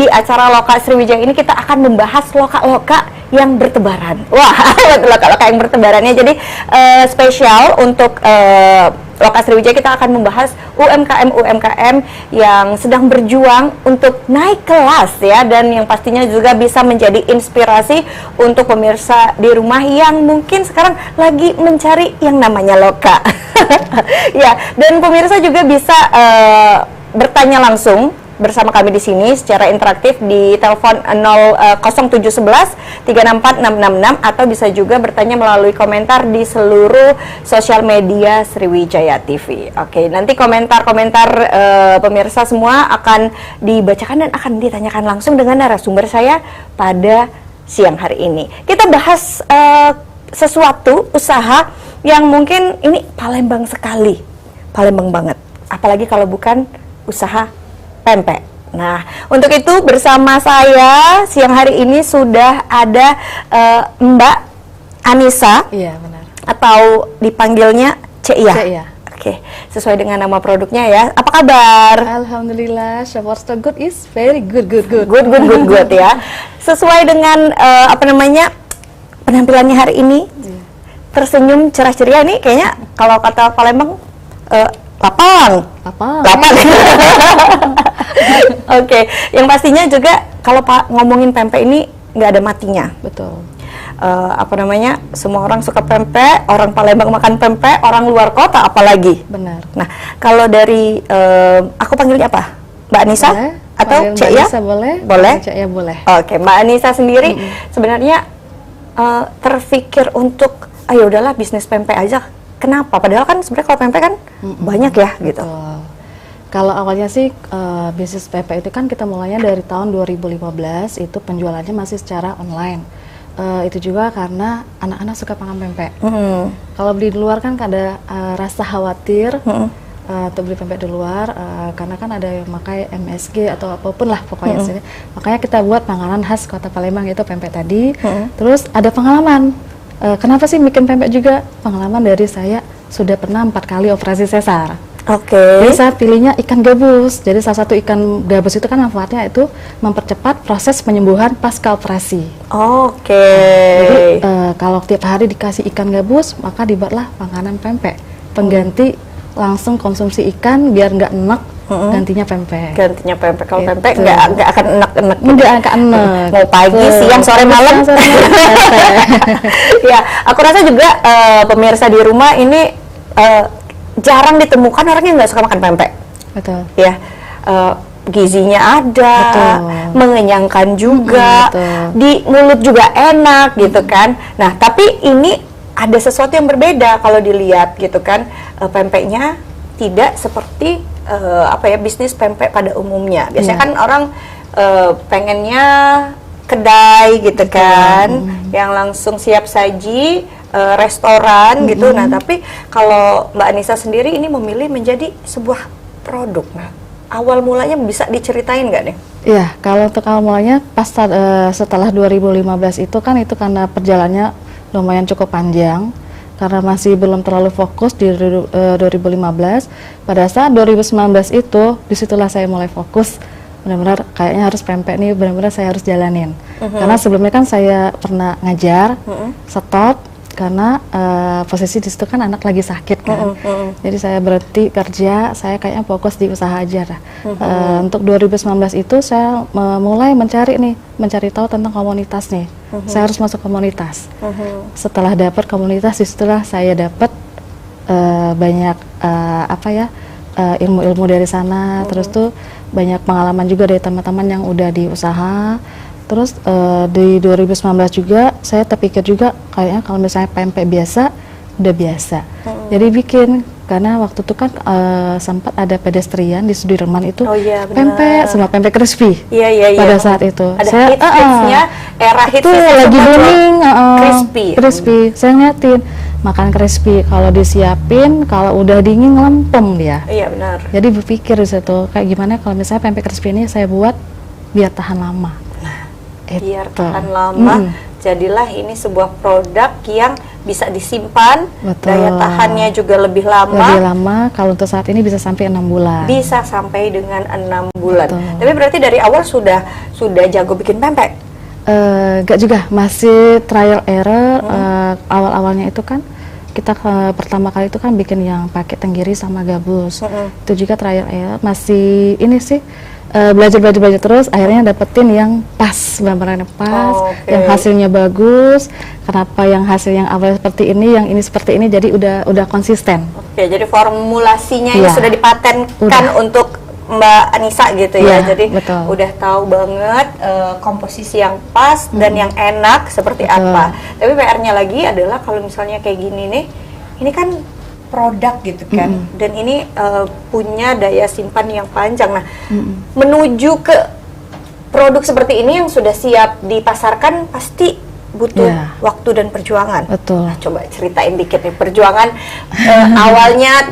di acara Loka Sriwijaya ini kita akan membahas loka-loka yang bertebaran. Wah, loka-loka yang bertebarannya. Jadi spesial untuk Loka Sriwijaya kita akan membahas UMKM yang sedang berjuang untuk naik kelas ya, dan yang pastinya juga bisa menjadi inspirasi untuk pemirsa di rumah yang mungkin sekarang lagi mencari yang namanya loka. Ya, dan pemirsa juga bisa bertanya langsung bersama kami di sini secara interaktif di telepon 0711 364 666 atau bisa juga bertanya melalui komentar di seluruh sosial media Sriwijaya TV. Oke, nanti komentar-komentar pemirsa semua akan dibacakan dan akan ditanyakan langsung dengan narasumber saya pada siang hari ini. Kita bahas sesuatu usaha yang mungkin ini Palembang sekali, Palembang banget. Apalagi kalau bukan usaha pempek. Nah, untuk itu bersama saya siang hari ini sudah ada Mbak Anissa. Iya, benar. Atau dipanggilnya Cia. Cia. Oke, sesuai dengan nama produknya ya. Apa kabar? Alhamdulillah, so far so good is very good. Good ya. Sesuai dengan penampilannya hari ini. Tersenyum cerah ceria nih kayaknya kalau kata Palembang lapang. Oke, yang pastinya juga kalau ngomongin pempek ini nggak ada matinya. Betul. Semua orang suka pempek, orang Palembang makan pempek, orang luar kota apalagi. Benar. Nah, kalau dari aku panggilnya apa? Mbak Anissa boleh. atau Cek ya? Boleh. Cek ya boleh. Oke, Mbak Anissa sendiri sebenarnya terfikir untuk ayo udahlah bisnis pempek aja. Kenapa? Padahal kan sebenarnya kalau pempek kan banyak ya gitu. Betul. Kalau awalnya sih bisnis pempek itu kan kita mulainya dari tahun 2015, itu penjualannya masih secara online. Itu juga karena anak-anak suka makan pempek. Kalau beli di luar kan ada rasa khawatir untuk beli pempek di luar, karena kan ada yang pakai MSG atau apapun lah pokoknya sini. Makanya kita buat makanan khas Kota Palembang, itu pempek tadi. Terus ada pengalaman. Kenapa sih bikin pempek juga? Pengalaman dari saya sudah pernah 4 kali operasi sesar. Oke. Jadi saya pilihnya ikan gabus. Jadi salah satu ikan gabus itu kan manfaatnya itu mempercepat proses penyembuhan pasca operasi. Oke. Jadi kalau tiap hari dikasih ikan gabus, maka dibuatlah makanan pempek. Pengganti langsung konsumsi ikan biar nggak enak. Gantinya pempek. Kalau pempek nggak akan enak-enak. Nggak akan enak. Mau pagi, siang, sore, malam. Ya, aku rasa juga pemirsa di rumah ini jarang ditemukan orang yang nggak suka makan pempek. Betul. Ya, gizinya ada, mengenyangkan juga, di mulut juga enak gitu kan. Nah, tapi ini ada sesuatu yang berbeda kalau dilihat gitu kan. Pempeknya tidak seperti bisnis pempek pada umumnya. Biasanya kan orang pengennya kedai gitu kan, yang langsung siap saji, restoran gitu. Nah, tapi kalau Mbak Anissa sendiri ini memilih menjadi sebuah produk. Nah, awal mulanya bisa diceritain nggak nih? Iya, kalau untuk awal mulanya pas setelah 2015 itu karena perjalanannya lumayan cukup panjang. Karena masih belum terlalu fokus di 2015, pada saat 2019 itu, disitulah saya mulai fokus, benar-benar kayaknya harus pempek nih, benar-benar saya harus jalanin. Karena sebelumnya kan saya pernah ngajar, stop, karena posisi di situ kan anak lagi sakit kan. Jadi saya berhenti kerja, saya kayaknya fokus di usaha aja lah. Untuk 2019 itu saya mulai mencari tahu tentang komunitas nih. Saya harus masuk komunitas. Setelah dapat komunitas, disitulah saya dapat banyak ilmu-ilmu dari sana. Terus tuh banyak pengalaman juga dari teman-teman yang udah di usaha. Terus di 2019 juga saya terpikir juga kayaknya kalau misalnya pempek biasa udah biasa. Jadi bikin, karena waktu itu kan sempat ada pedestrian di Sudirman itu pempek sama pempek crispy. Iya. Pada saat itu ada hits-hitsnya, era hits itu lagi booming crispy. Saya ngeliatin makan crispy, kalau disiapin kalau udah dingin lempem dia. Iya, benar. Jadi berpikir di situ kayak gimana kalau misalnya pempek crispy ini saya buat biar tahan lama. Biar tahan lama, jadilah ini sebuah produk yang bisa disimpan, Betul. daya tahannya juga lebih lama. Lebih lama, kalau untuk saat ini bisa sampai 6 bulan. Bisa sampai dengan 6 bulan. Betul. Tapi berarti dari awal sudah jago bikin pempek? Enggak juga, masih trial error. Awal-awalnya itu kan kita pertama kali itu kan bikin yang pakai tenggiri sama gabus. Itu juga trial error, masih ini sih belajar terus, akhirnya dapetin yang pas, benar-benar pas, yang hasilnya bagus. Kenapa yang hasil yang awal seperti ini, yang ini seperti ini, jadi udah konsisten. Oke, jadi formulasinya ini sudah dipatenkan untuk Mbak Anissa gitu ya, jadi betul. Udah tahu banget komposisi yang pas dan yang enak seperti apa. Tapi PR-nya lagi adalah kalau misalnya kayak gini nih, ini kan produk gitu kan, dan ini punya daya simpan yang panjang. Nah, menuju ke produk seperti ini yang sudah siap dipasarkan pasti butuh waktu dan perjuangan. Betul. Nah, coba ceritain dikit nih perjuangan awalnya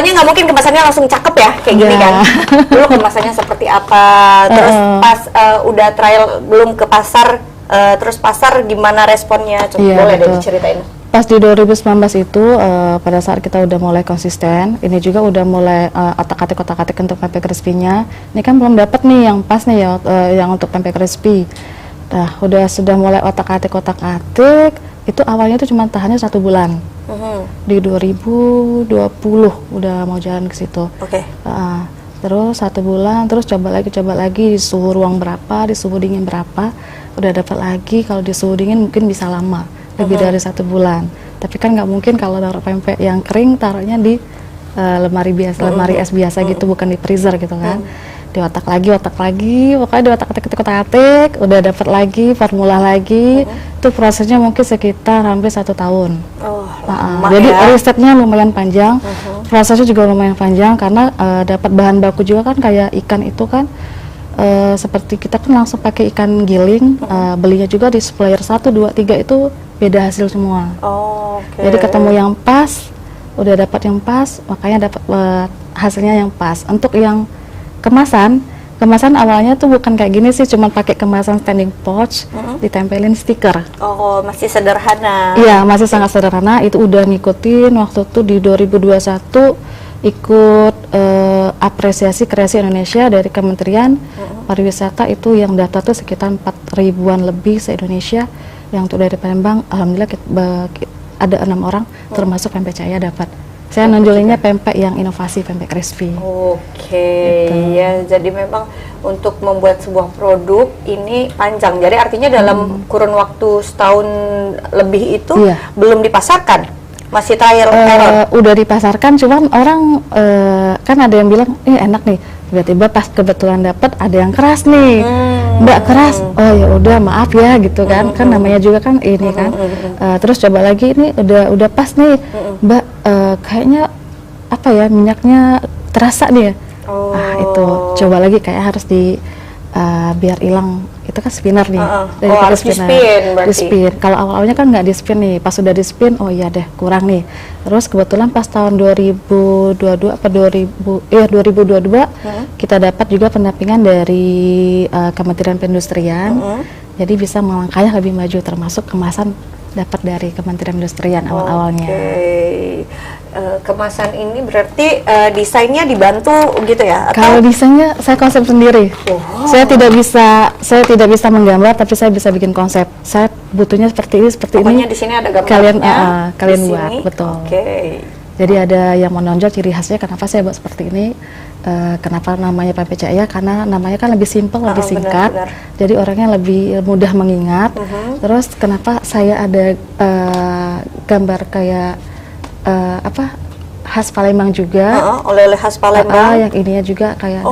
nggak mungkin kemasannya langsung cakep ya kayak gini kan. Dulu kemasannya seperti apa, terus pas udah trial belum ke pasar, terus pasar gimana responnya? Coba boleh deh diceritain. Pas di 2019 itu pada saat kita udah mulai konsisten, ini juga udah mulai otak-atik untuk pempek crispy-nya. Ini kan belum dapat nih yang pas nih ya, yang untuk pempek crispy. Nah, sudah mulai otak-atik itu awalnya itu cuma tahannya 1 bulan. Di 2020 udah mau jalan ke situ. Terus 1 bulan, terus coba lagi di suhu ruang berapa, di suhu dingin berapa, udah dapat lagi. Kalau di suhu dingin mungkin bisa lama, lebih dari 1 bulan. Tapi kan nggak mungkin kalau taruh pempek yang kering taruhnya di lemari es biasa gitu, bukan di freezer gitu kan. Diotak lagi, pokoknya diotak-atik, udah dapat lagi formula lagi. Itu prosesnya mungkin sekitar hampir 1 tahun. Jadi risetnya lumayan panjang, prosesnya juga lumayan panjang karena dapat bahan baku juga kan kayak ikan itu kan. Seperti kita kan langsung pakai ikan giling, belinya juga di supplier 1, 2, 3 itu beda hasil semua. Jadi ketemu yang pas, udah dapat yang pas, makanya dapat hasilnya yang pas. Untuk yang kemasan awalnya tuh bukan kayak gini sih, cuma pakai kemasan standing pouch, ditempelin stiker. Masih sederhana. Iya, masih sangat sederhana. Itu udah ngikutin waktu itu di 2021 ikut apresiasi kreasi Indonesia dari Kementerian Pariwisata, itu yang data tuh sekitar 4.000-an lebih se-Indonesia. Yang untuk dari Palembang, alhamdulillah ada 6 orang termasuk Pempek Cahaya dapat. Saya nonjolinnya pempek yang inovasi, pempek crispy. Gitu. Ya, jadi memang untuk membuat sebuah produk ini panjang. Jadi artinya dalam kurun waktu setahun lebih itu belum dipasarkan, masih trial error. Udah dipasarkan, cuman orang kan ada yang bilang ini enak nih. Tiba-tiba pas kebetulan dapat ada yang keras nih, Mbak keras. Oh ya udah maaf ya gitu kan. Kan namanya juga kan ini kan. Terus coba lagi ini udah pas nih, Mbak. Kayaknya apa ya, minyaknya terasa nih ya. Itu coba lagi kayak harus biar hilang, itu kan spinner nih. Harus di spin. Kalau awal-awalnya kan nggak di spin nih, pas sudah di spin, oh iya deh kurang nih. Terus kebetulan pas tahun 2022 kita dapat juga pendampingan dari Kementerian Perindustrian. Jadi bisa melangkahnya lebih maju, termasuk kemasan dapat dari Kementerian Perindustrian awal-awalnya. Kemasan ini berarti desainnya dibantu gitu ya? Kalau desainnya saya konsep sendiri. Saya tidak bisa menggambar, tapi saya bisa bikin konsep. Saya butuhnya seperti ini, Pokoknya ini. Di sini ada gambarnya. Kalian buat, betul. Jadi ada yang menonjol ciri khasnya kenapa saya buat seperti ini. Kenapa namanya Pempek Cahaya? Karena namanya kan lebih simpel, lebih singkat. Jadi orangnya lebih mudah mengingat. Terus kenapa saya ada gambar kayak khas Palembang juga, oleh-oleh khas Palembang. Yang ininya juga kayak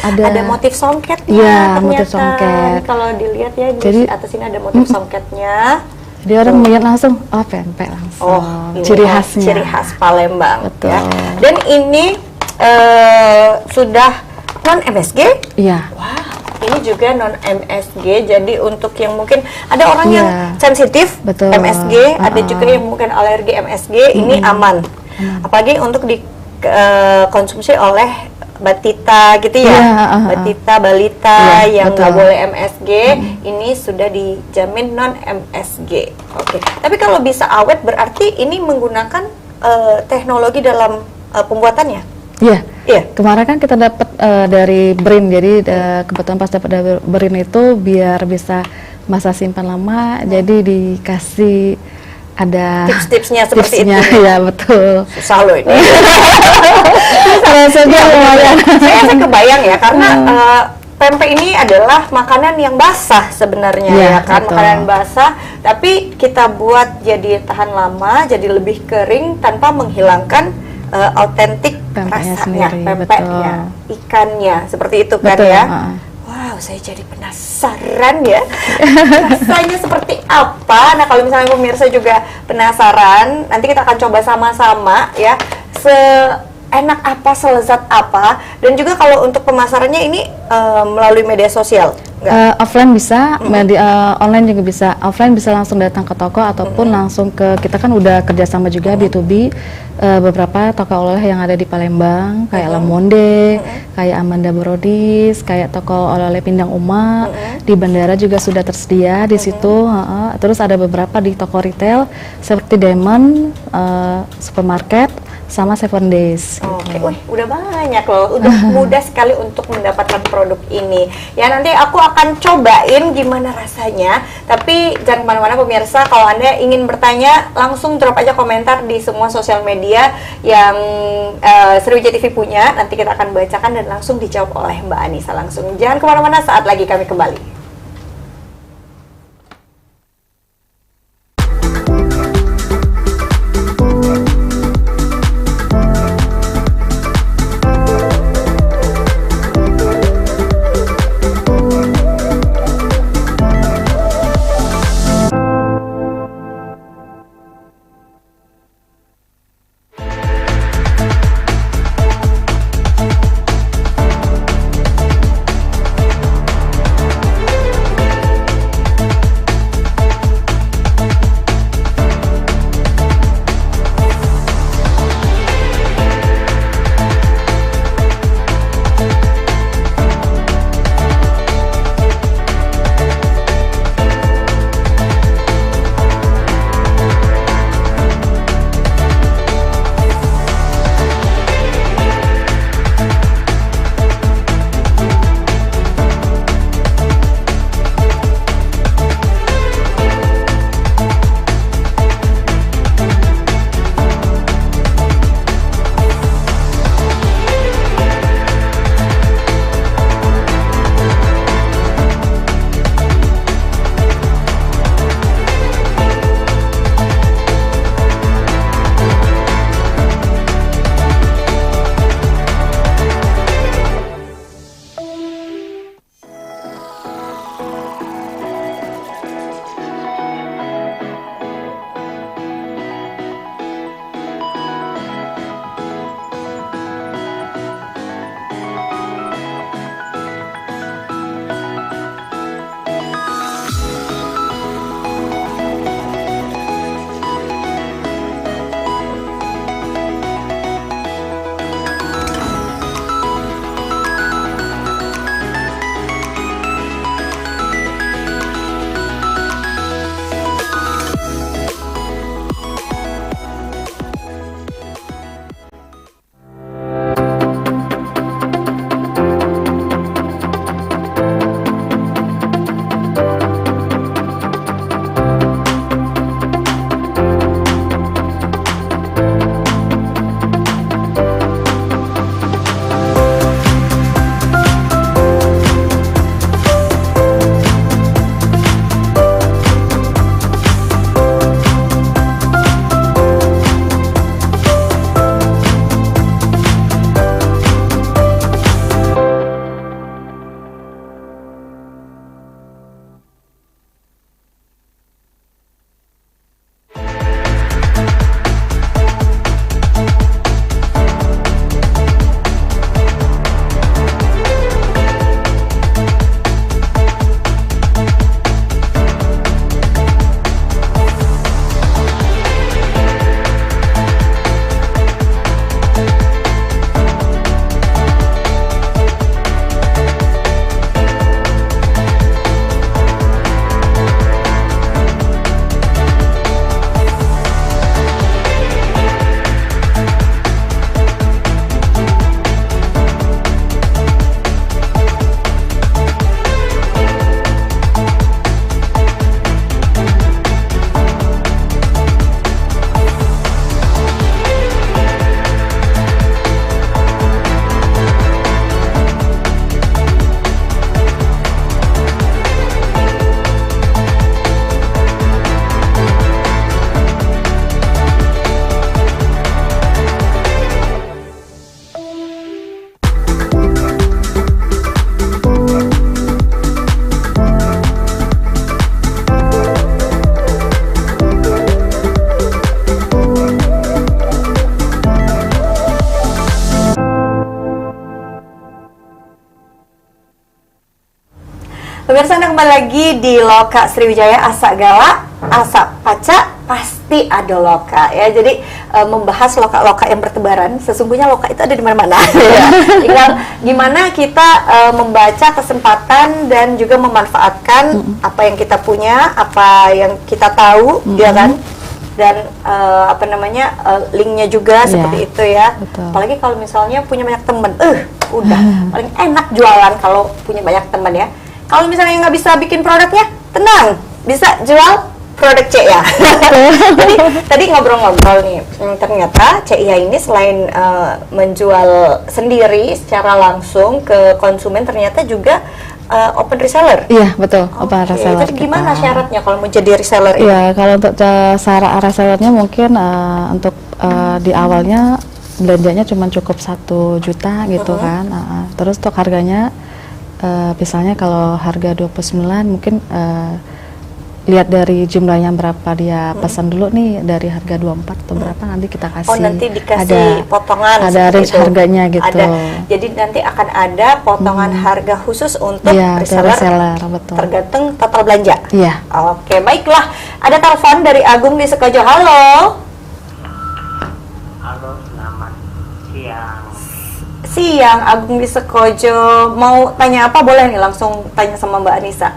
ada motif songketnya. Iya, motif songket. Kalau dilihat ya di atas ini ada motif songketnya. Jadi orang melihat langsung, pempek langsung. Ciri khasnya. Ciri khas Palembang. Betul. Ya. Dan ini sudah non MSG? Iya. Ini juga non MSG, jadi untuk yang mungkin ada orang yang sensitif MSG, ada juga yang mungkin alergi MSG, ini aman. Apalagi untuk dikonsumsi oleh batita gitu ya, batita, balita yang nggak betul. boleh MSG, ini sudah dijamin non MSG. Oke. Tapi kalau bisa awet berarti ini menggunakan teknologi dalam pembuatannya. Iya. Iya. Kemarin kan kita dapat dari BRIN, jadi kebetulan pas dapat dari BRIN itu biar bisa masa simpan lama, jadi dikasih ada Tips-tipsnya seperti tipsnya, itu. ya betul. Susah loh ini. Rasanya lumayan. Saya kebayang ya karena pempek ini adalah makanan yang basah sebenarnya ya Iya, kan, betul. makanan basah, tapi kita buat jadi tahan lama, jadi lebih kering tanpa menghilangkan autentik Pempeknya rasanya, sendiri, pempeknya, ikannya, seperti itu kan Betul, ya. heeh. Wow, saya jadi penasaran ya. Rasanya seperti apa? Nah, kalau misalnya pemirsa juga penasaran, nanti kita akan coba sama-sama ya. Seenak apa, selezat apa. Dan juga kalau untuk pemasarannya ini melalui media sosial. Enggak? Offline bisa, online juga bisa. Offline bisa langsung datang ke toko ataupun langsung ke, kita kan udah kerjasama juga B2B, beberapa toko oleh yang ada di Palembang, kayak La Monde, kayak Amanda Brodis, kayak toko oleh-oleh Pindang Uma, di bandara juga sudah tersedia di situ. Terus ada beberapa di toko retail seperti Diamond, supermarket, sama Seven Days. Oke, wih, udah banyak loh, udah mudah sekali untuk mendapatkan produk ini. Ya nanti aku akan cobain gimana rasanya. Tapi jangan kemana-mana pemirsa, kalau Anda ingin bertanya langsung drop aja komentar di semua sosial media yang Sriwijaya TV punya. Nanti kita akan bacakan dan langsung dijawab oleh Mbak Anissa langsung. Jangan kemana-mana, saat lagi kami kembali. Pemirsa, Anda kembali lagi di Loka Sriwijaya. Asa Gala, asa paca, pasti ada loka ya. Jadi membahas loka-loka yang bertebaran. Sesungguhnya loka itu ada di mana-mana. Ya. Tinggal gimana kita membaca kesempatan dan juga memanfaatkan apa yang kita punya, apa yang kita tahu, ya kan? Dan linknya juga seperti itu ya. Betul. Apalagi kalau misalnya punya banyak teman, udah paling enak jualan kalau punya banyak teman ya. Kalau misalnya nggak bisa bikin produknya, tenang, bisa jual produk CIA. Jadi tadi ngobrol-ngobrol nih, ternyata CIA ini selain menjual sendiri secara langsung ke konsumen, ternyata juga open reseller. Iya, betul, open reseller. Jadi gimana syaratnya kalau mau jadi reseller ini? Iya, kalau untuk syarat resellernya mungkin untuk di awalnya belanjanya cuma cukup 1 juta gitu kan. Terus untuk harganya misalnya kalau harga 29 mungkin lihat dari jumlahnya berapa dia pesan dulu nih, dari harga 24 atau berapa nanti kita kasih. Oh, nanti dikasih potongan. Ada range itu. harganya gitu. Jadi nanti akan ada potongan harga khusus untuk reseller, betul. Tergantung total belanja. Iya. Oke, baiklah. Ada telepon dari Agung di Sekojo. Halo. Halo, selamat siang. Siang, Agung di Sekojo. Mau tanya apa? Boleh nih langsung tanya sama Mbak Anissa.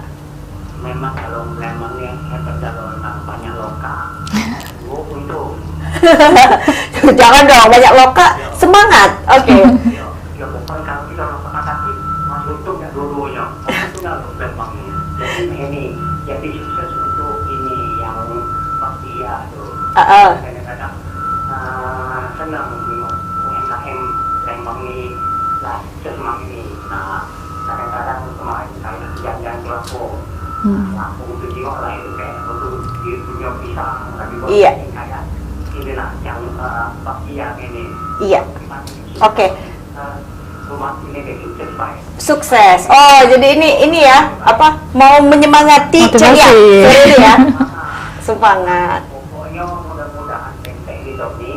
Memang kalau memang yang hebat kalau banyak loka, untung. Jangan dong, banyak loka. Semangat. Oke. Ya bukan kalau kita loka tapi masih untung ya dulunya. Untungnya memang. Jadi ini jadi sukses untuk ini yang pasti ya tuh. Kadang-kadang senang UMKM Lembang ini lah semang ini. Nah, kadang-kadang kemarin saya jalan-jalan ke Lampung. Lampung itu jiwa lah itu kayak di dunia pisang tapi Iya. kayak inilah yang pasti yang ini. Iya. Oke. Rumah ini kayak sukses baik. Sukses. Oh, jadi ini ya, apa? Mau menyemangati ceria. Ini ya. Semangat. Pokoknya mudah-mudahan tempe ini Doni,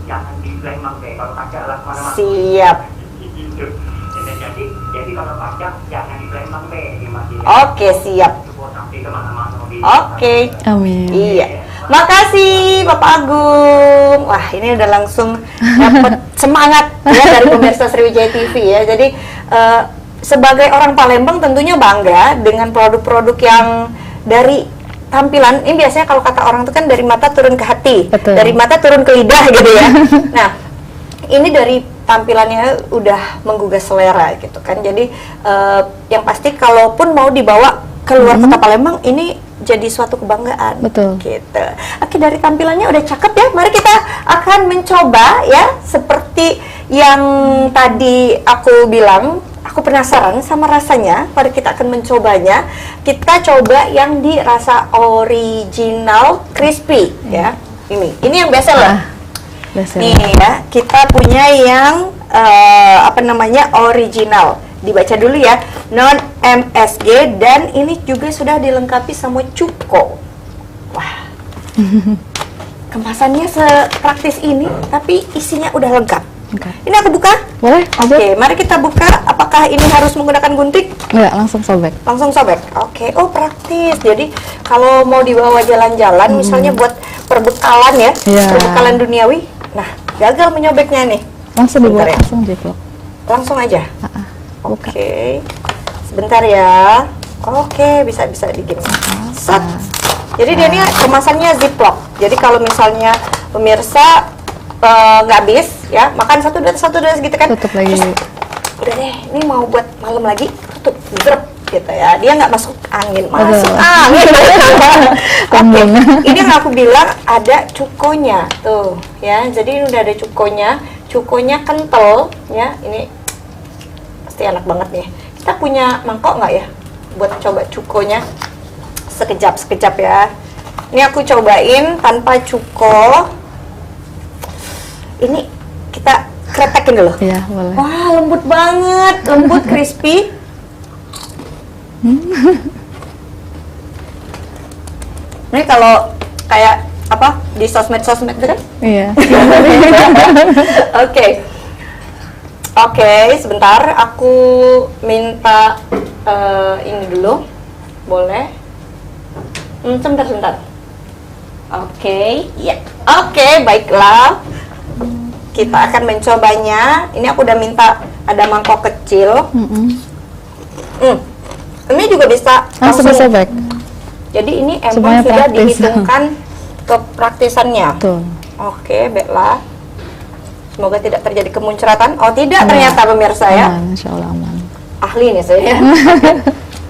jangan di Lembang deh, kalau pajak lah mana-mana. Siap. Gitu. Jadi kalau pajak jangan di Lembang deh, di masjid. Oke, siap. Sampai kemana-mana. Oke. Amin. Iya. Makasih Bapak Agung. Wah, ini udah langsung dapat semangat ya dari pemirsa Sriwijaya TV ya. Jadi sebagai orang Palembang tentunya bangga dengan produk-produk yang dari tampilan. Ini biasanya kalau kata orang itu kan dari mata turun ke hati, Betul. dari mata turun ke lidah gitu ya. Nah, ini dari tampilannya udah menggugah selera gitu kan. Jadi yang pasti kalaupun mau dibawa keluar kota Palembang ini jadi suatu kebanggaan. Betul. Gitu. Oke, dari tampilannya udah cakep ya. Mari kita akan mencoba ya, seperti yang tadi aku bilang. Aku penasaran sama rasanya. Mari kita akan mencobanya. Kita coba yang di rasa original crispy ya. Ini yang best seller. Nih ya, kita punya yang original. Dibaca dulu ya, non MSG, dan ini juga sudah dilengkapi sama cuko. Wah, kemasannya sepraktis ini, tapi isinya udah lengkap. Ini aku buka? Boleh. Oke, mari kita buka. Apakah ini harus menggunakan gunting? Enggak, langsung sobek. Langsung sobek. Oke, oh praktis. Jadi kalau mau dibawa jalan-jalan, misalnya buat perbekalan ya, perbekalan duniawi. Nah, gagal menyobeknya nih. Langsung dibuat, ya. langsung jiplok. Langsung aja. Buka. Oke, sebentar ya. Oke, bisa digini. Set. Jadi dia ini kemasannya ziplock. Jadi kalau misalnya pemirsa nggak habis ya, makan satu dosis gitu kan. Tutup lagi. Terus, udah deh, ini mau buat malam lagi, tutup, zrep gitu ya. Dia nggak masuk angin, masuk angin. Oke, ini yang aku bilang ada cukonya tuh ya. Jadi ini udah ada cukonya kental ya. Ini pasti enak banget nih. Kita punya mangkok nggak ya buat coba cukonya? Sekejap ya. Ini aku cobain tanpa cuko. Ini kita kretekin dulu. Iya, boleh. Wah, lembut banget, lembut, crispy. Ini kalau kayak apa di sosmed itu kan? Iya. Oke, sebentar aku minta ini dulu, boleh? Sebentar. Oke, ya. Oke, baiklah. Kita akan mencobanya. Ini aku udah minta ada mangkok kecil. Ini juga bisa Langsung sobek. Jadi ini emang Semuanya sudah praktis. dihitungkan kepraktisannya. Betul. Oke, baiklah. Semoga tidak terjadi kemuncratan. Oh, tidak ternyata pemirsa ya. Aman, insya Allah aman. Ahli nih saya.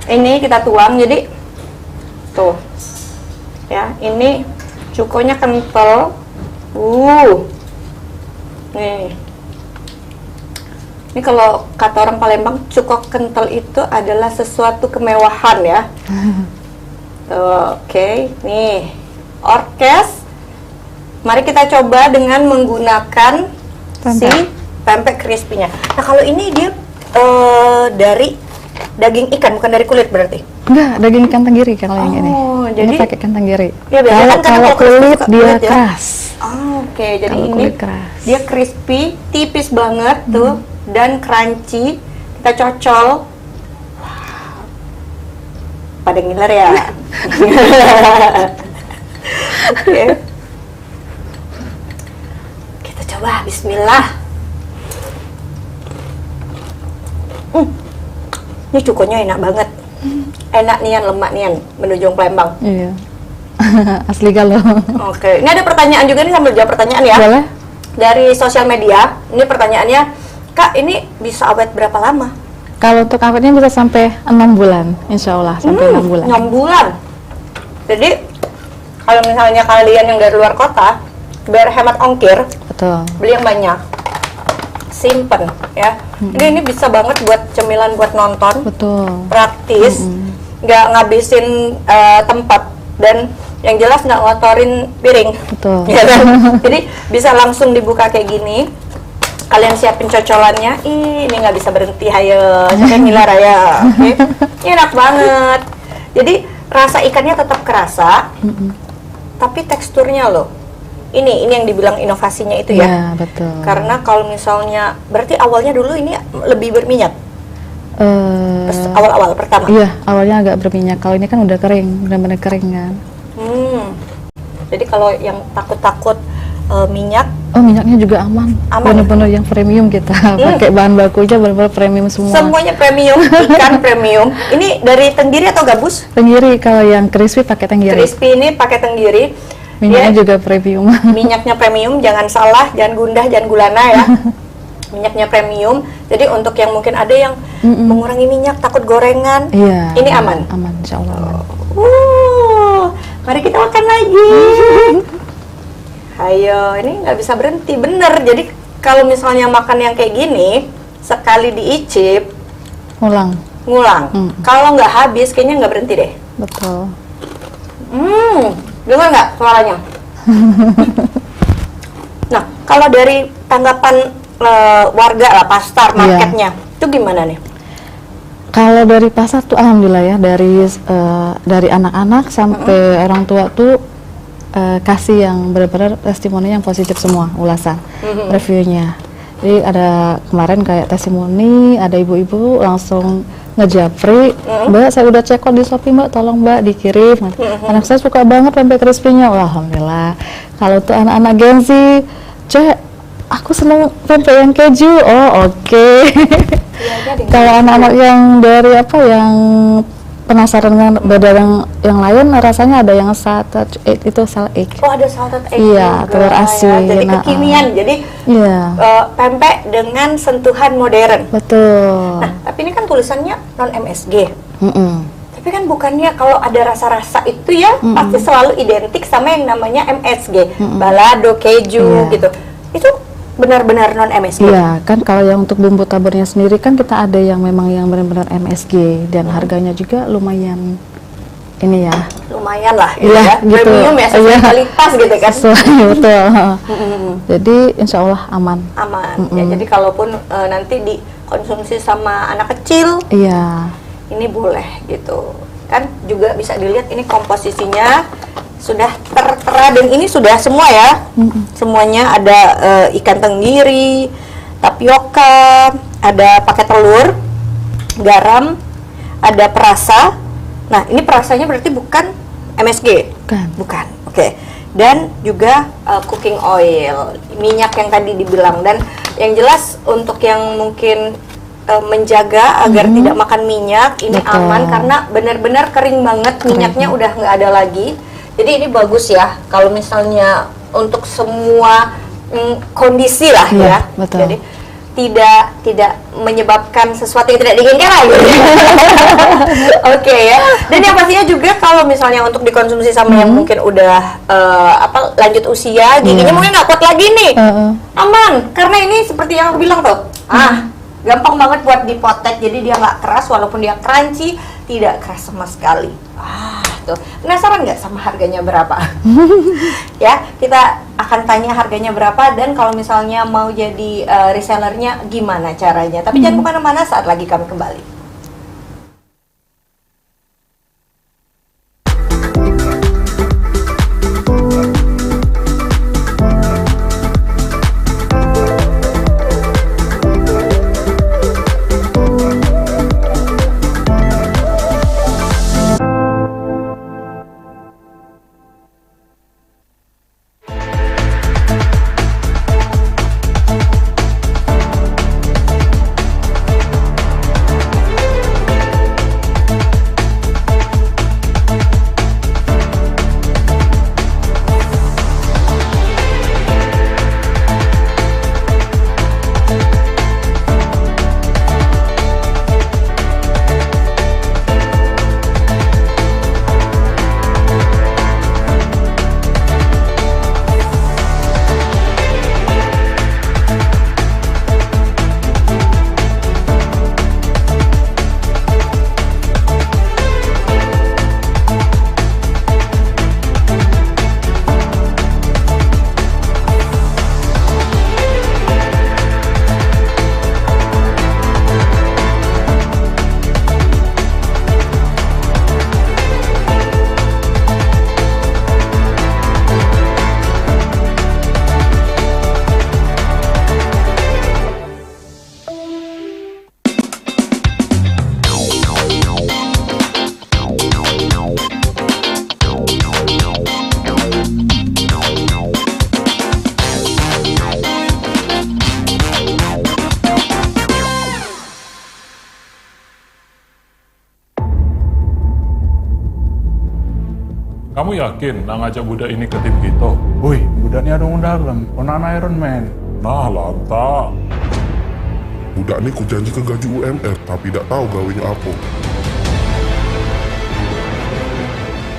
Ini kita tuang, jadi tuh. Ya, ini cukonya kental. Nih. Ini kalau kata orang Palembang, cuko kental itu adalah sesuatu kemewahan ya. Oke, nih. Orkes. Mari kita coba dengan menggunakan si pempek crispy-nya. Nah, kalau ini dia dari daging ikan, bukan dari kulit berarti? Enggak, daging ikan tenggiri kalau yang ini. Oh, Ini jadi pakai ikan tenggiri. ya, biasanya kan Kalau kalau crispy kulit suka dia kulit ya. keras. Oke, jadi Kalau ini kulit keras. dia crispy, tipis banget tuh, dan crunchy. Kita cocol. Wow. Pada ngiler ya. Oke. Kita coba, bismillah. Ini cukonya enak banget. Enak nian, lemak nian, menujung Palembang. Iya. Asli galau. Oke, ini ada pertanyaan juga nih, sambil jawab pertanyaan ya. Boleh? Dari sosial media, ini pertanyaannya, Kak, ini bisa awet berapa lama? Kalau untuk awetnya bisa sampai 6 bulan, insya Allah sampai 6 bulan. 6 bulan. Jadi, kalau misalnya kalian yang dari luar kota, biar hemat ongkir, Betul. beli yang banyak, simpen ya. Jadi ini bisa banget buat cemilan buat nonton, Betul. praktis, nggak ngabisin tempat, dan yang jelas nggak ngotorin piring. Betul. Ya kan? Jadi bisa langsung dibuka kayak gini. Kalian siapin cocolannya. Ih, ini nggak bisa berhenti, hayo. Saya ngiler ya. Oke. Ini enak banget. Jadi rasa ikannya tetap kerasa, tapi teksturnya loh. Ini yang dibilang inovasinya itu ya. Iya, betul. Karena kalau misalnya, berarti awalnya dulu ini lebih berminyak. Pas awal-awal pertama. Iya, awalnya agak berminyak. Kalau ini kan udah kering, benar-benar kering kan. Jadi kalau yang takut-takut minyak, Oh, minyaknya juga aman. Aman. Benar-benar yang premium kita. Pakai bahan bakunya benar-benar premium semua. semuanya premium, ikan premium. Ini dari tenggiri atau gabus? Tenggiri, kalau yang crispy pakai tenggiri. Crispy ini pakai tenggiri. Minyaknya Dia juga premium. minyaknya premium, jangan salah, jangan gundah, jangan gulana ya. Minyaknya premium. Jadi untuk yang mungkin ada yang mengurangi minyak, takut gorengan, Iya. ini aman. Aman, insya Allah. Mari kita makan lagi. Ayo, ini nggak bisa berhenti, bener. Jadi kalau misalnya makan yang kayak gini, sekali diicip, Ulang. ngulang. Kalau nggak habis, kayaknya nggak berhenti deh. Betul. Dengar nggak suaranya? Nah, kalau dari tanggapan warga lah, pasar, marketnya, itu gimana nih? Kalau dari pasar tuh alhamdulillah ya, dari anak-anak sampai orang tua tuh kasih yang benar-benar testimoni yang positif semua, ulasan reviewnya. Jadi ada kemarin kayak testimoni, ada ibu-ibu langsung ngejapri, Mbak saya udah cek kok di Shopee Mbak, tolong Mbak dikirim. Anak saya suka banget pempek crispy-nya. Wah, alhamdulillah. Kalau tuh anak-anak gengsi, Cek, aku seneng pempek yang keju. Oh, oke. Kalau anak-anak yang dari apa yang penasaran dengan beda yang lain, rasanya ada yang salted egg, itu salted egg. Oh, ada salted egg Iya, juga, telur asin. ya. Jadi kekinian, jadi Iya. pempek dengan sentuhan modern. Betul. Nah, tapi ini kan tulisannya non MSG. Mm-mm. Tapi kan bukannya kalau ada rasa-rasa itu ya pasti selalu identik sama yang namanya MSG, balado, keju Iya. gitu. Itu benar-benar non MSG. Iya, kan kalau yang untuk bumbu taburnya sendiri kan kita ada yang memang yang benar-benar MSG dan harganya juga lumayan ini ya. Lumayan lah, gitu Iya, ya. gitu. Premium ya, sesuai Iya. kualitas gitu kan. Sesuai, betul. Jadi insya Allah aman. Aman. Ya, jadi kalaupun nanti dikonsumsi sama anak kecil, Iya. ini boleh gitu. Kan juga bisa dilihat ini komposisinya sudah tertera, dan ini sudah semua ya. Semuanya ada ikan tenggiri, tapioka, ada pakai telur, garam, ada perasa. Nah, ini perasanya berarti bukan MSG? Bukan. Oke. Dan juga cooking oil, minyak yang tadi dibilang. Dan yang jelas untuk yang mungkin menjaga agar tidak makan minyak, ini Betul. aman karena benar-benar kering banget, minyaknya udah nggak ada lagi. Jadi ini bagus ya kalau misalnya untuk semua kondisi lah Iya, ya. betul. Jadi tidak menyebabkan sesuatu yang tidak diinginkan lah gitu. Oke ya. Dan yang pastinya juga kalau misalnya untuk dikonsumsi sama yang mungkin udah lanjut usia, giginya mungkin nggak kuat lagi nih. Aman, karena ini seperti yang aku bilang tuh. Gampang banget buat dipotek, jadi dia nggak keras walaupun dia crunchy, tidak keras sama sekali. Tuh. Penasaran nggak sama harganya berapa? Ya, kita akan tanya harganya berapa dan kalau misalnya mau jadi resellernya gimana caranya. Tapi jangan kemana-mana, saat lagi kami kembali. Kamu yakin nak ngajak budak ini ke tim kita? Woi, budak ni ada orang dalam. Onan Iron Man. Nah lantak. Budak ni ku janjikan gaji UMR tapi tak tahu gawenya apa.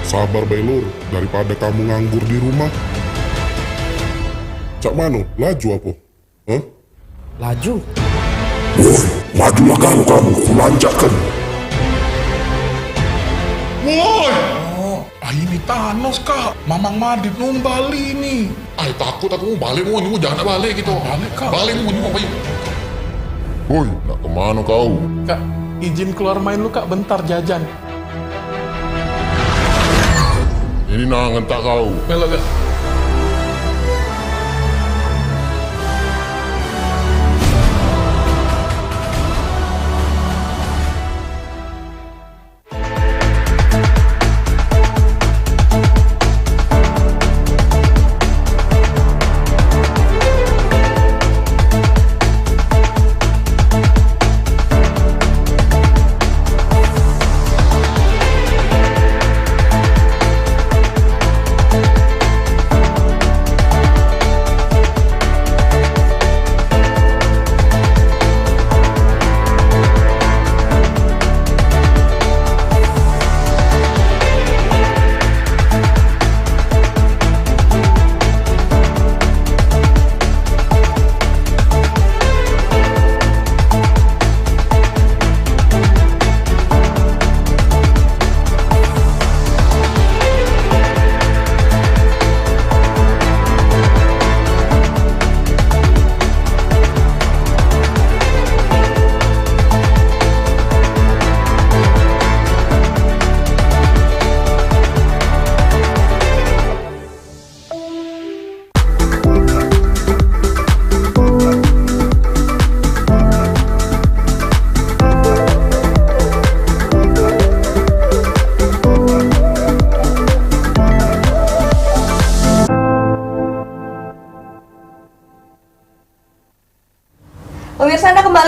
Sabar Bailur, daripada kamu nganggur di rumah. Cak Mano, laju apa? Hah? Laju? Woi, majulah kamu, kulanjakan. Woi! Ini Thanos kak, Mamang Madrid numbali ini. Ay takut aku mau balik mau jangan nak balik gitu. Balik kak. Balik mau apa yuk? Woi, nak kemana kau? Kak, izin keluar main lu kak, bentar jajan. Ini nangan tak kau. Melo kak.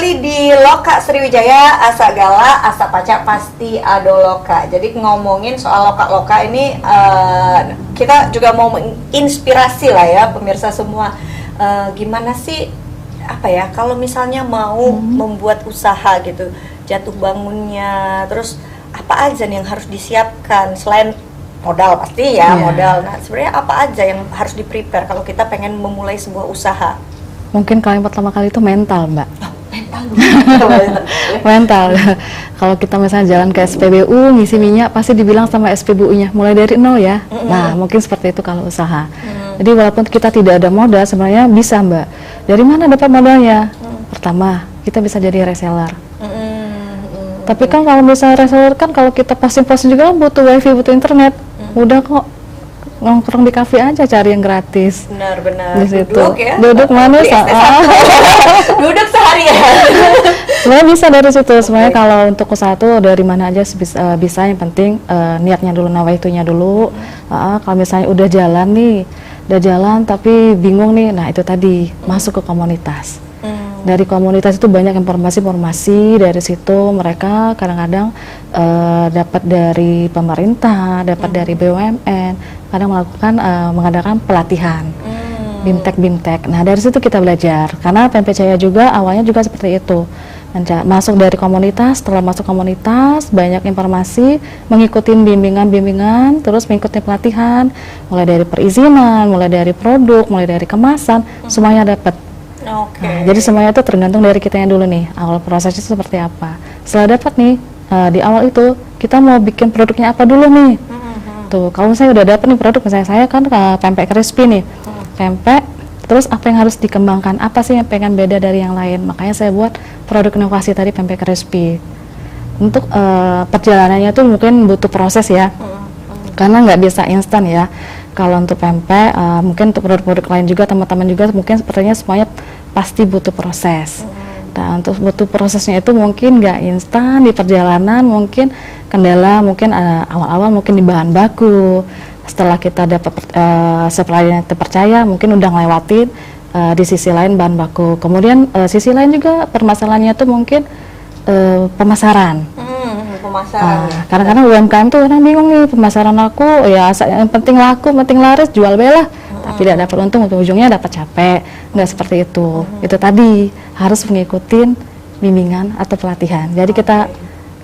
kembali di Loka Sriwijaya, asa gala, asa paca pasti ado loka. Jadi ngomongin soal loka-loka ini kita juga mau menginspirasi lah ya pemirsa semua. Gimana sih apa ya kalau misalnya mau membuat usaha gitu, jatuh bangunnya, terus apa aja nih yang harus disiapkan selain modal pasti ya modal. Nah sebenarnya apa aja yang harus di-prepare kalau kita pengen memulai sebuah usaha? Mungkin yang pertama kali itu mental, Mbak. Mental dulu. Mental. Kalau kita misalnya jalan ke SPBU ngisi minyak pasti dibilang sama SPBU-nya mulai dari nol ya. Nah mungkin seperti itu kalau usaha. Jadi walaupun kita tidak ada modal sebenarnya bisa, Mbak. Dari mana dapat modalnya? Pertama kita bisa jadi reseller. Tapi kan kalau misalnya reseller kan kalau kita posting-posting juga kan butuh wifi, butuh internet. Udah kok nongkrong di kafe aja cari yang gratis. Benar-benar. Di situ. Duduk ya. Duduk mana? Duduk seharian. Sebenarnya bisa dari situ. Sebenarnya kalau untuk usaha tuh dari mana aja bisa. Yang penting niatnya dulu, nawaitunya dulu. Kalau misalnya udah jalan nih, tapi bingung nih, nah itu tadi masuk ke komunitas. Dari komunitas itu banyak informasi-informasi, dari situ mereka kadang-kadang dapat dari pemerintah, dapat dari BUMN, kadang mengadakan pelatihan BIMTEK. Nah dari situ kita belajar, karena PMP Jaya juga awalnya juga seperti itu, masuk dari komunitas. Setelah masuk komunitas banyak informasi, mengikuti bimbingan, terus mengikuti pelatihan, mulai dari perizinan, mulai dari produk, mulai dari kemasan, semuanya dapat. Nah, jadi semuanya itu tergantung dari kitanya dulu nih, awal prosesnya seperti apa. Setelah dapat nih, di awal itu kita mau bikin produknya apa dulu nih. Tuh, kalau misalnya udah dapat nih produk, misalnya saya kan pempek crispy nih, pempek, terus apa yang harus dikembangkan, apa sih yang pengen beda dari yang lain, makanya saya buat produk inovasi tadi pempek crispy. Untuk perjalanannya tuh mungkin butuh proses ya, karena nggak bisa instan ya. Kalau untuk pempek, mungkin untuk produk-produk lain juga, teman-teman juga mungkin sepertinya semuanya pasti butuh proses. Nah, untuk butuh prosesnya itu mungkin nggak instan, di perjalanan mungkin kendala, mungkin awal-awal mungkin di bahan baku. Setelah kita dapat supplier yang terpercaya, mungkin udah ngelewatin di sisi lain bahan baku. Kemudian sisi lain juga permasalahannya itu mungkin pemasaran. Kadang-kadang UMKM tuh orang bingung nih, pemasaran aku ya yang penting laku, penting laris, jual bela, tapi tidak dapat untung, ujungnya dapat capek. Nggak seperti itu. Itu tadi harus mengikuti bimbingan atau pelatihan. Jadi kita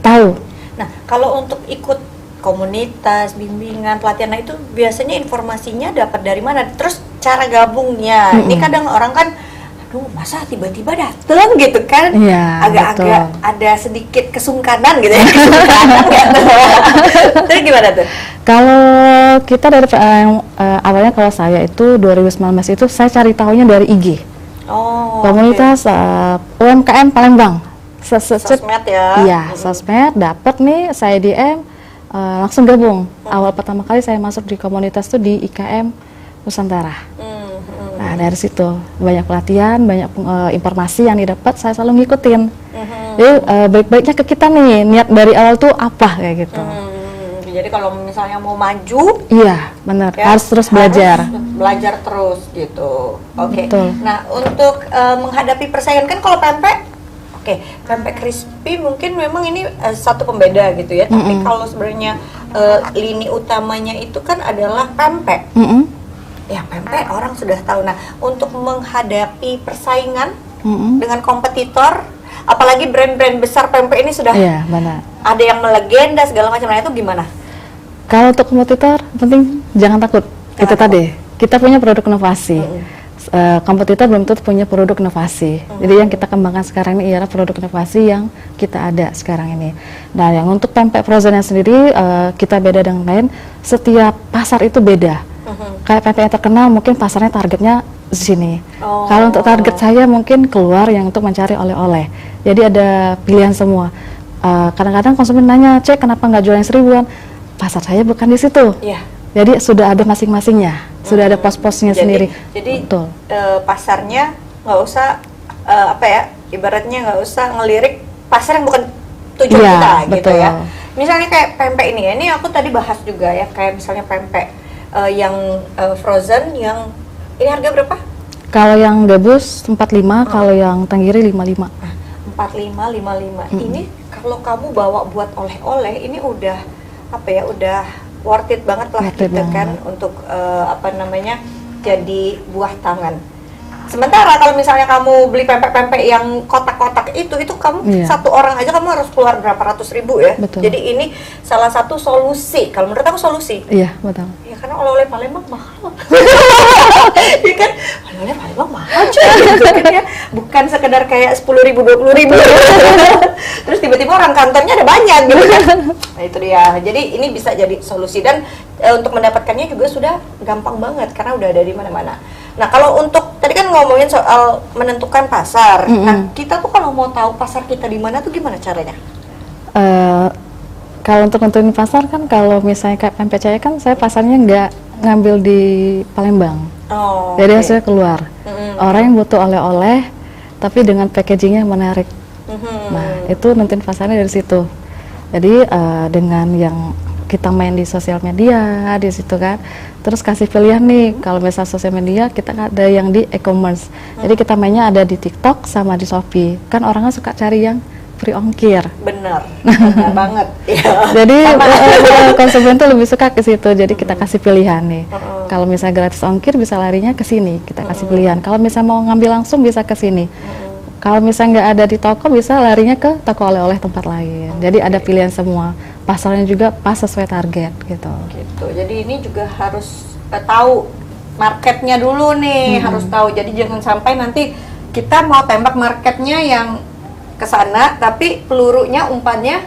tahu. Nah, kalau untuk ikut komunitas, bimbingan, pelatihan, nah itu biasanya informasinya dapat dari mana? Terus cara gabungnya, ini kadang orang kan aduh masa tiba-tiba dateng gitu kan, agak-agak ada sedikit kesungkanan gitu ya, Terus gimana tuh? Kalau kita dari awalnya kalau saya itu 2019 itu saya cari tahunya dari IG, komunitas UMKM Palembang, sosmed ya? Iya, sosmed, dapat nih saya DM, langsung gabung. Awal pertama kali saya masuk di komunitas tuh di IKM Nusantara. Nah dari situ banyak pelatihan, banyak informasi yang didapat, saya selalu ngikutin. Jadi baik-baiknya ke kita nih, niat dari awal tuh apa kayak gitu. Jadi kalau misalnya mau maju, iya benar, ya, harus terus belajar. Belajar terus gitu. Oke. Nah untuk menghadapi persaingan kan kalau pempek, pempek crispy mungkin memang ini satu pembeda gitu ya. Tapi kalau sebenarnya lini utamanya itu kan adalah pempek. Ya pempek orang sudah tahu. Nah untuk menghadapi persaingan dengan kompetitor, apalagi brand-brand besar pempek ini sudah ada yang melegenda segala macam, nah itu gimana? Kalau untuk kompetitor penting jangan takut. Itu tadi kita punya produk inovasi. Kompetitor belum tentu punya produk inovasi. Jadi yang kita kembangkan sekarang ini ialah produk inovasi yang kita ada sekarang ini. Nah yang untuk pempek frozen yang sendiri kita beda dengan lain. Setiap pasar itu beda. Kayak pempek yang terkenal mungkin pasarnya targetnya di sini. Kalau untuk target saya mungkin keluar yang untuk mencari oleh-oleh. Jadi ada pilihan semua. Kadang-kadang konsumen nanya, Cek kenapa nggak jual yang 1000-an? Pasar saya bukan di situ. Jadi sudah ada masing-masingnya, sudah ada pos-posnya sendiri. Jadi pasarnya nggak usah ibaratnya nggak usah ngelirik pasar yang bukan tujuan kita gitu ya. Misalnya kayak pempek ini aku tadi bahas juga ya, kayak misalnya pempek yang frozen yang ini harga berapa? Kalau yang gabus 45, kalau yang tenggiri 55. 4555. Ini kalau kamu bawa buat oleh-oleh ini udah apa ya, udah worth it banget lah Worth it gitu kan banget. untuk apa namanya, jadi buah tangan. Sementara kalau misalnya kamu beli pempek-pempek yang kotak-kotak itu kamu Iya. satu orang aja kamu harus keluar berapa ratus ribu ya. Betul. Jadi ini salah satu solusi. Kalau menurut aku solusi. Iya, betul. Ya karena oleh-oleh Palembang mahal. Ya kan, oleh-oleh Palembang mahal cuy gitu kan ya. Bukan sekedar kayak 10.000, 20.000. Terus tiba-tiba orang kantornya ada banyak gitu kan. Nah itu dia. Jadi ini bisa jadi solusi dan untuk mendapatkannya juga sudah gampang banget karena udah ada di mana-mana. Nah kalau untuk tadi kan ngomongin soal menentukan pasar. Nah kita tuh kalau mau tahu pasar kita di mana tuh gimana caranya? Kalau untuk nentuin pasar kan, kalau misalnya kayak pempek Caya kan saya pasarnya nggak ngambil di Palembang. Oh. Jadi oke. hasilnya keluar. Orang yang butuh oleh-oleh tapi dengan packagingnya menarik. Nah, itu nentuin pasarnya dari situ. Jadi dengan yang kita main di sosial media di situ kan, terus kasih pilihan nih. Kalau misalnya sosial media kita ada yang di e-commerce. Jadi kita mainnya ada di TikTok sama di Shopee. Kan orangnya suka cari yang free ongkir. Bener banget. Ya. Jadi Sama. konsumen tuh lebih suka ke situ. Jadi kita kasih pilihan nih. Kalau misalnya gratis ongkir bisa larinya ke sini. Kita kasih pilihan. Kalau misalnya mau ngambil langsung bisa ke sini. Kalau misalnya nggak ada di toko bisa larinya ke toko oleh-oleh tempat lain. Jadi ada pilihan semua. Pasarnya juga pas sesuai target gitu. Gitu. Jadi ini juga harus tahu marketnya dulu nih, harus tahu. Jadi jangan sampai nanti kita mau tembak marketnya yang ke sana, tapi pelurunya umpannya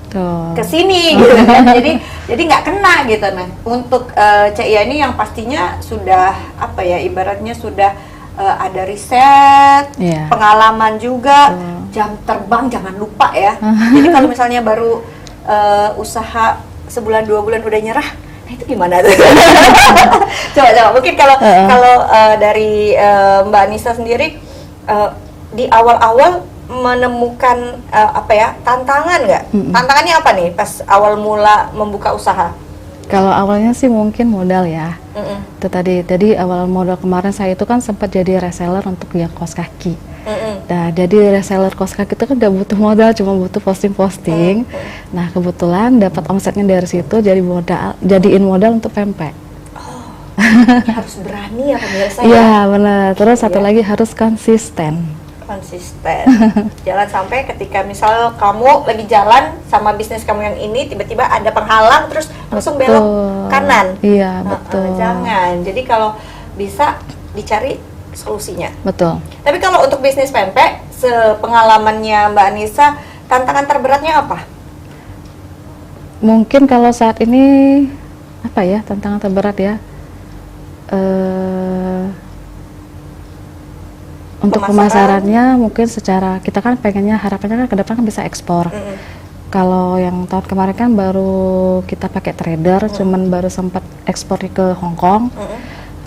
Tuh. ke sini gitu kan. Jadi nggak kena gitu. Nah, untuk CIA ini yang pastinya sudah apa ya, ibaratnya sudah ada riset, Iya. pengalaman juga, jam terbang jangan lupa ya. Jadi kalau misalnya baru usaha sebulan 2 bulan udah nyerah, nah itu gimana tuh? Coba mungkin kalau dari Mbak Anissa sendiri di awal-awal menemukan apa ya, tantangan nggak? Tantangannya apa nih pas awal mula membuka usaha? Kalau awalnya sih mungkin modal ya. Itu tadi. Jadi awal modal kemarin saya itu kan sempat jadi reseller untuk yang kaos kaki. Nah, jadi reseller kaos kaki itu kan nggak butuh modal, cuma butuh posting-posting. Nah, kebetulan dapat omsetnya dari situ, jadiin modal untuk pempek. Harus berani ya pemirsa ya. Iya, benar. Terus satu lagi harus konsisten. Konsisten. Jangan sampai ketika misal kamu lagi jalan sama bisnis kamu yang ini tiba-tiba ada penghalang terus langsung belok kanan. Iya, betul. Jangan. Jadi kalau bisa dicari solusinya. Betul. Tapi kalau untuk bisnis pempek, sepengalamannya Mbak Anissa, tantangan terberatnya apa? Mungkin kalau saat ini apa ya, tantangan terberat ya? Untuk pemasarannya mungkin secara kita kan pengennya, harapannya kan ke depan kan bisa ekspor. Kalau yang tahun kemarin kan baru kita pakai trader, cuman baru sempat ekspor ke Hong Kong.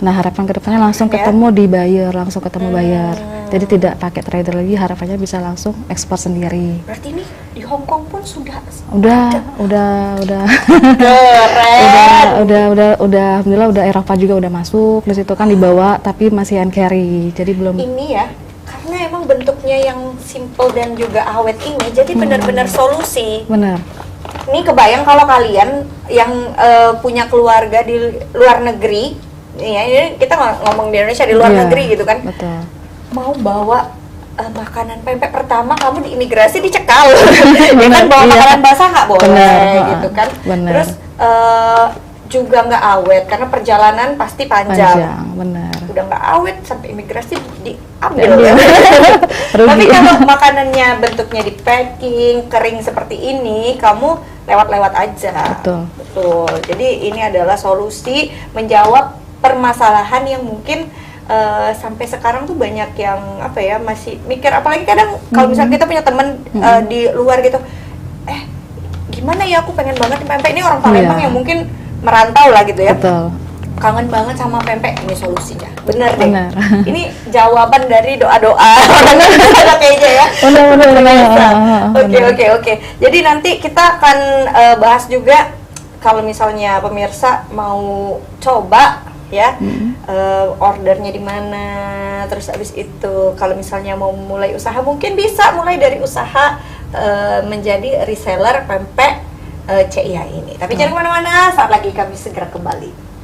Nah, harapan ke depannya langsung ketemu di buyer, langsung ketemu buyer. Jadi tidak pakai trader lagi, harapannya bisa langsung ekspor sendiri. Berarti ini di Hong Kong pun sudah Udah keren. Alhamdulillah udah Eropa juga udah masuk. Di situ kan dibawa tapi masih hand carry. Jadi belum. Ini ya, karena emang bentuknya yang simple dan juga awet ini, jadi benar-benar solusi. Benar. Ini kebayang kalau kalian yang punya keluarga di luar negeri, ya ini kita ngomong di Indonesia, di luar Iya, negeri gitu kan, Betul. mau bawa makanan pempek, pertama kamu di imigrasi dicekal. Ya kan, bawa makanan basah nggak boleh. Benar, gitu kan. benar. Terus juga nggak awet karena perjalanan pasti panjang. Benar. Udah nggak awet sampai imigrasi diambil Diambil. ya. Rugi. Tapi kalau makanannya bentuknya di packing kering seperti ini, kamu lewat-lewat aja. Betul. Jadi ini adalah solusi menjawab permasalahan yang mungkin sampai sekarang tuh banyak yang apa ya, masih mikir. Apalagi kadang kalau misalnya kita punya temen di luar gitu, gimana ya, aku pengen banget pempek. Ini orang Palembang yang mungkin merantau lah gitu ya. Betul. Kangen banget sama pempek, ini solusinya. Bener deh. Benar. Ini jawaban dari doa-doa orang kayaknya ya. Benar. Oke. Jadi nanti kita akan bahas juga kalau misalnya pemirsa mau coba ya. Ordernya di mana, terus abis itu kalau misalnya mau mulai usaha mungkin bisa mulai dari usaha menjadi reseller pempek CIA ini. Tapi jangan kemana-mana, saat lagi kami segera kembali.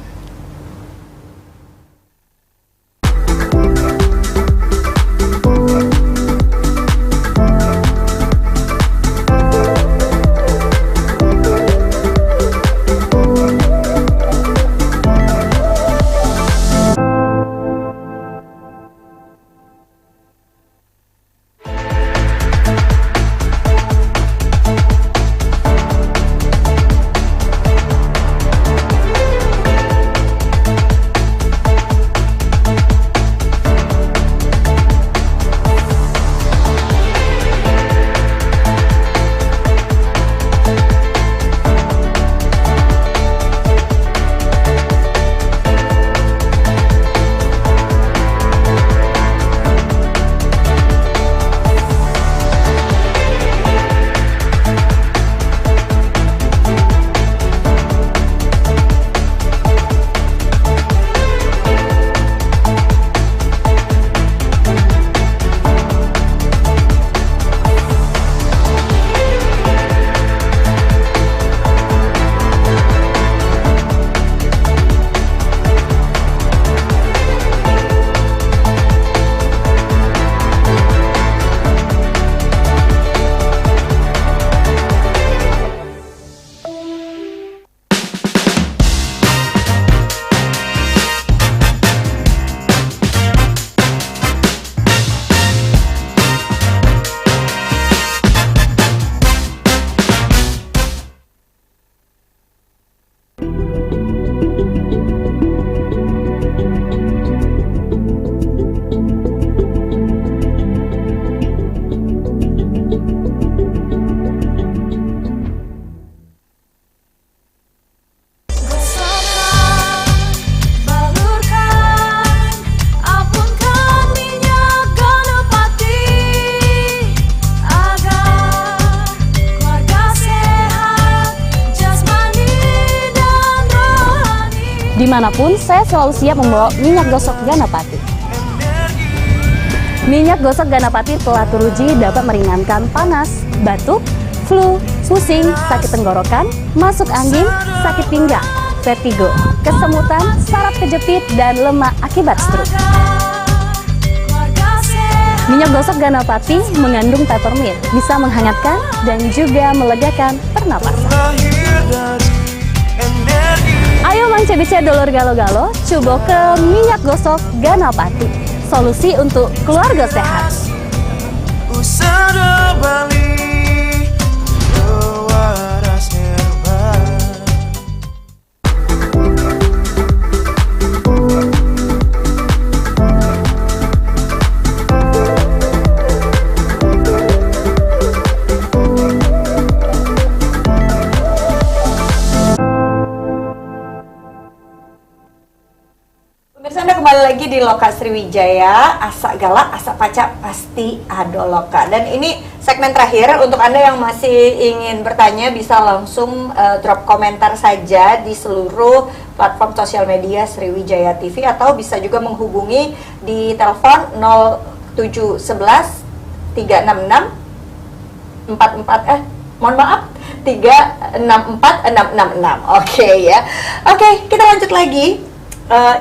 Dimanapun, saya selalu siap membawa minyak gosok Ganapati. Minyak gosok Ganapati telah teruji dapat meringankan panas, batuk, flu, pusing, sakit tenggorokan, masuk angin, sakit pinggang, vertigo, kesemutan, saraf kejepit, dan lemak akibat stroke. Minyak gosok Ganapati mengandung peppermint, bisa menghangatkan dan juga melegakan pernapasan. Ayo mancebice dulur galo-galo, coba ke minyak gosok Ganapati, solusi untuk keluarga sehat. Pemirsa, Anda kembali lagi di Loka Sriwijaya. Asa galak, asa pacak, pasti ada loka. Dan ini segmen terakhir. Untuk Anda yang masih ingin bertanya, bisa langsung drop komentar saja di seluruh platform sosial media Sriwijaya TV, atau bisa juga menghubungi di telepon 0711 366 364 666. Oke ya. Oke, kita lanjut lagi.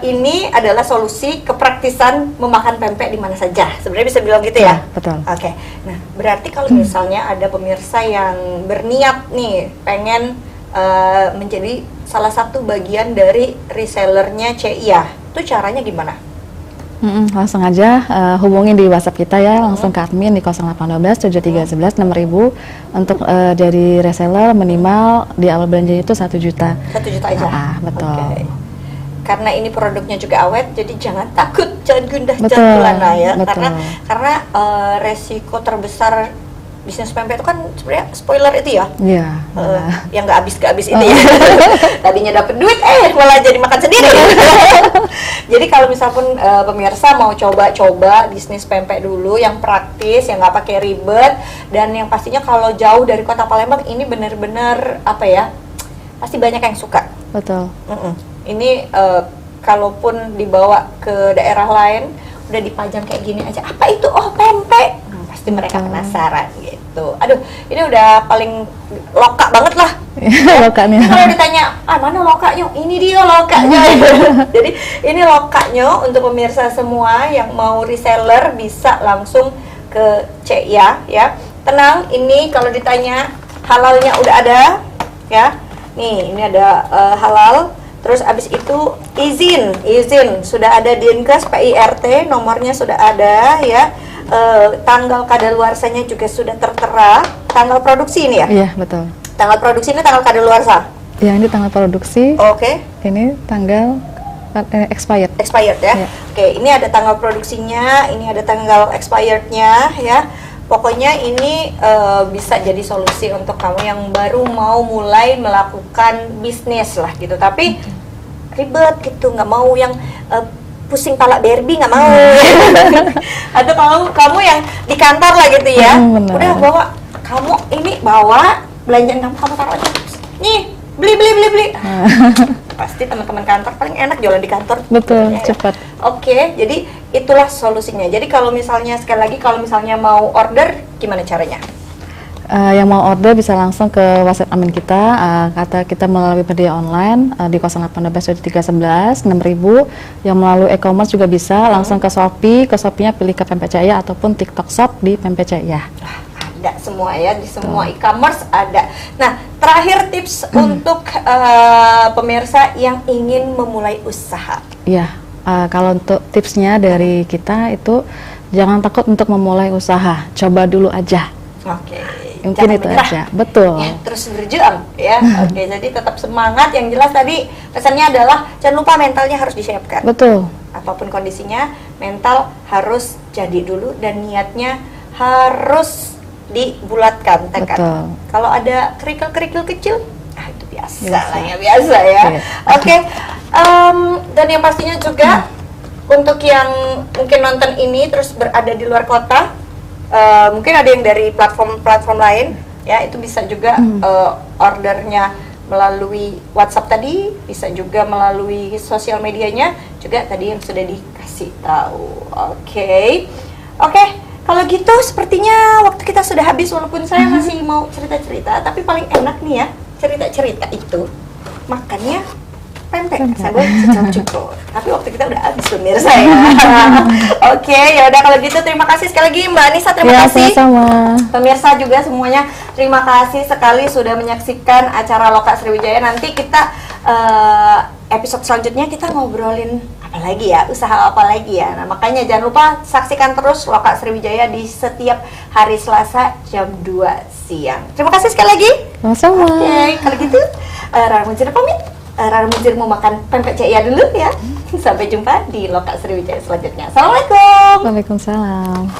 Ini adalah solusi kepraktisan memakan pempek di mana saja. Sebenarnya bisa bilang gitu ya? Betul. Oke. Nah, berarti kalau misalnya ada pemirsa yang berniat nih pengen menjadi salah satu bagian dari resellernya CIA, itu caranya gimana? Langsung aja hubungin di WhatsApp kita ya, langsung ke admin di 0812 7311 6000 untuk dari reseller minimal di awal belanjanya itu 1 juta. 1 juta aja? Betul. Okay. Karena ini produknya juga awet, jadi jangan takut, jangan gundah, Betul, jangan gulana ya. betul. Karena resiko terbesar bisnis pempek itu kan sebenarnya spoiler itu ya. Iya. Yang nggak habis ini ya. Tadinya dapat duit, malah jadi makan sendiri. Jadi kalau misalpun pemirsa mau coba-coba bisnis pempek dulu yang praktis, yang nggak pakai ribet, dan yang pastinya kalau jauh dari kota Palembang ini benar-benar apa ya, pasti banyak yang suka. Betul. Ini kalaupun dibawa ke daerah lain udah dipajang kayak gini aja, apa itu? Oh, pempek. Pasti mereka penasaran gitu. Aduh, ini udah paling loka banget lah. Lokanya. Kalau ditanya, mana lokanya? Ini dia lokanya. Jadi ini lokanya untuk pemirsa semua yang mau reseller bisa langsung ke CIA ya. Tenang, ini kalau ditanya halalnya udah ada ya. Nih, ini ada halal. Terus abis itu izin sudah ada Dinkes PIRT, nomornya sudah ada ya. Tanggal kadaluarsanya juga sudah tertera. Tanggal produksi ini ya? Iya, betul. Tanggal produksi ini tanggal kadaluarsa. Ya, ini tanggal produksi. Oke. Ini tanggal expired. Expired ya. Ya. Oke, ini ada tanggal produksinya, ini ada tanggal expirednya ya. Pokoknya ini bisa jadi solusi untuk kamu yang baru mau mulai melakukan bisnis lah gitu. Tapi ribet gitu, nggak mau yang pusing pala Barbie, nggak mau. Atau kamu yang di kantor lah gitu ya. Bener. Udah bawa, kamu ini bawa belanjaan kamu taruh aja. Nih, beli. Pasti teman-teman kantor paling enak jualan di kantor. Betul, Ya. cepat. Oke, jadi itulah solusinya. Jadi kalau misalnya sekali lagi kalau misalnya mau order gimana caranya? Yang mau order bisa langsung ke WhatsApp admin kita, kata kita melalui media online di 0812 311 6000. Yang melalui e-commerce juga bisa langsung ke Shopee, Shopee-nya pilih ke Pempek Cahaya ataupun TikTok Shop di Pempek Cahaya. Ada semua ya, di semua e-commerce ada. Nah, terakhir tips untuk pemirsa yang ingin memulai usaha. Iya, kalau untuk tipsnya dari kita itu jangan takut untuk memulai usaha, coba dulu aja. Oke. Mungkin Jangan itu menyerah. aja, betul. Ya, terus berjuang ya. Oke, jadi tetap semangat. Yang jelas tadi pesannya adalah jangan lupa mentalnya harus disiapkan. Betul. Apapun kondisinya, mental harus jadi dulu dan niatnya harus dibulatkan, tekan. Betul. Kalau ada kerikil-kerikil kecil, itu biasa Biasa. lah ya, biasa ya. Iya. Oke, dan yang pastinya juga untuk yang mungkin nonton ini terus berada di luar kota, mungkin ada yang dari platform lain, ya itu bisa juga ordernya melalui WhatsApp tadi, bisa juga melalui sosial medianya, juga tadi yang sudah dikasih tahu. Oke. Kalau gitu sepertinya waktu kita sudah habis, walaupun saya masih mau cerita-cerita, tapi paling enak nih ya cerita-cerita itu makannya pempek sambil cukup. Tapi waktu kita udah habis pemirsa ya. Oke, ya udah kalau gitu terima kasih sekali lagi Mbak Anissa, terima Ya, kasih. sama-sama. Pemirsa juga semuanya terima kasih sekali sudah menyaksikan acara Loka Sriwijaya. Nanti kita episode selanjutnya kita ngobrolin apa lagi ya, usaha apa lagi ya. Nah, makanya jangan lupa saksikan terus Loka Sriwijaya di setiap hari Selasa jam 2 siang. Terima kasih sekali lagi. Sama-sama. Oke, kalau gitu Rara Mujir pamit. Rara Mujir mau makan pempek CIA dulu ya. Sampai jumpa di Loka Sriwijaya selanjutnya. Assalamualaikum. Waalaikumsalam.